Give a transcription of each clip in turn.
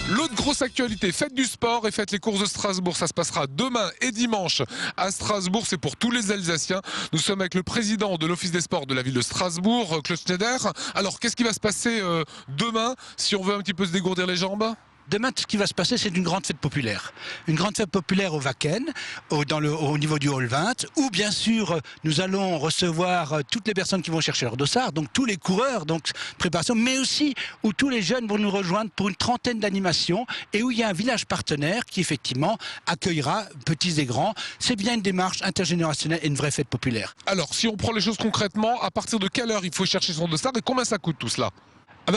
L'autre grosse actualité, faites du sport et faites les courses de Strasbourg. Ça se passera demain et dimanche à Strasbourg. C'est pour tous les Alsaciens. Nous sommes avec le président de l'Office des sports de la ville de Strasbourg, Claude Schneider. Alors, qu'est-ce qui va se passer demain si on veut un petit peu se dégourdir les jambes ? Demain, ce qui va se passer, c'est une grande fête populaire. Une grande fête populaire au Wacken, au niveau du Hall 20, où bien sûr, nous allons recevoir toutes les personnes qui vont chercher leur dossard, donc tous les coureurs, donc préparation, mais aussi où tous les jeunes vont nous rejoindre pour une trentaine d'animations et où il y a un village partenaire qui effectivement accueillera petits et grands. C'est bien une démarche intergénérationnelle et une vraie fête populaire. Alors, si on prend les choses concrètement, à partir de quelle heure il faut chercher son dossard et combien ça coûte tout cela ?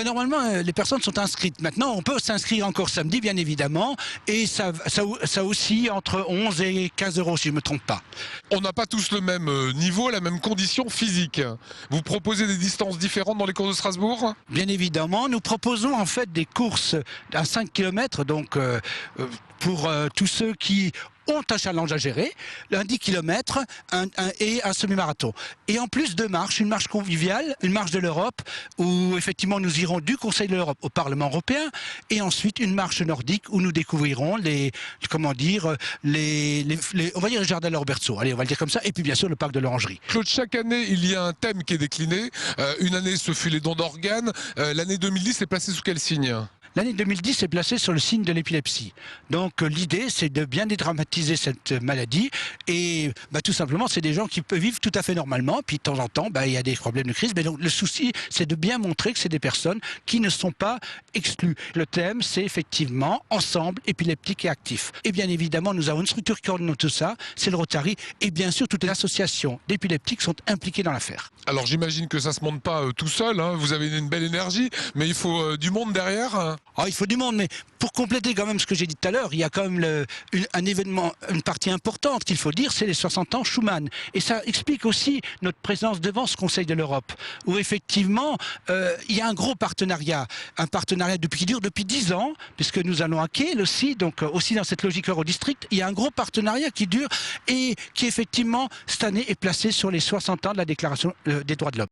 Normalement, les personnes sont inscrites. Maintenant, on peut s'inscrire encore samedi, bien évidemment, et ça oscille entre 11 et 15 euros, si je ne me trompe pas. On n'a pas tous le même niveau, la même condition physique. Vous proposez des distances différentes dans les courses de Strasbourg ? Bien évidemment, nous proposons en fait des courses à 5 km, donc pour tous ceux qui ont un challenge à gérer, un 10 km et un semi-marathon. Et en plus deux marches, une marche conviviale, une marche de l'Europe, où effectivement nous irons du Conseil de l'Europe au Parlement européen, et ensuite une marche nordique où nous découvrirons les jardins de la Robertso, allez, on va le dire comme ça, et puis bien sûr le parc de l'Orangerie. Claude, chaque année, il y a un thème qui est décliné. Une année, ce fut les dons d'organes. L'année 2010 est placée sous quel signe ? L'année 2010 est placée sur le signe de l'épilepsie. Donc l'idée, c'est de bien dédramatiser cette maladie. Et tout simplement, c'est des gens qui peuvent vivre tout à fait normalement. Puis de temps en temps, il y a des problèmes de crise. Mais donc le souci, c'est de bien montrer que c'est des personnes qui ne sont pas exclues. Le thème, c'est effectivement ensemble, épileptique et actif. Et bien évidemment, nous avons une structure qui coordonne tout ça. C'est le Rotary. Et bien sûr, toutes les associations d'épileptiques sont impliquées dans l'affaire. Alors j'imagine que ça ne se monte pas tout seul. Vous avez une belle énergie, mais il faut du monde derrière. Il faut du monde, mais pour compléter quand même ce que j'ai dit tout à l'heure, il y a quand même un événement, une partie importante qu'il faut dire, c'est les 60 ans Schuman. Et ça explique aussi notre présence devant ce Conseil de l'Europe, où effectivement, il y a un gros partenariat, qui dure depuis 10 ans, puisque nous allons à Kiel aussi, donc aussi dans cette logique Eurodistrict, il y a un gros partenariat qui dure et qui effectivement, cette année, est placé sur les 60 ans de la Déclaration des droits de l'homme.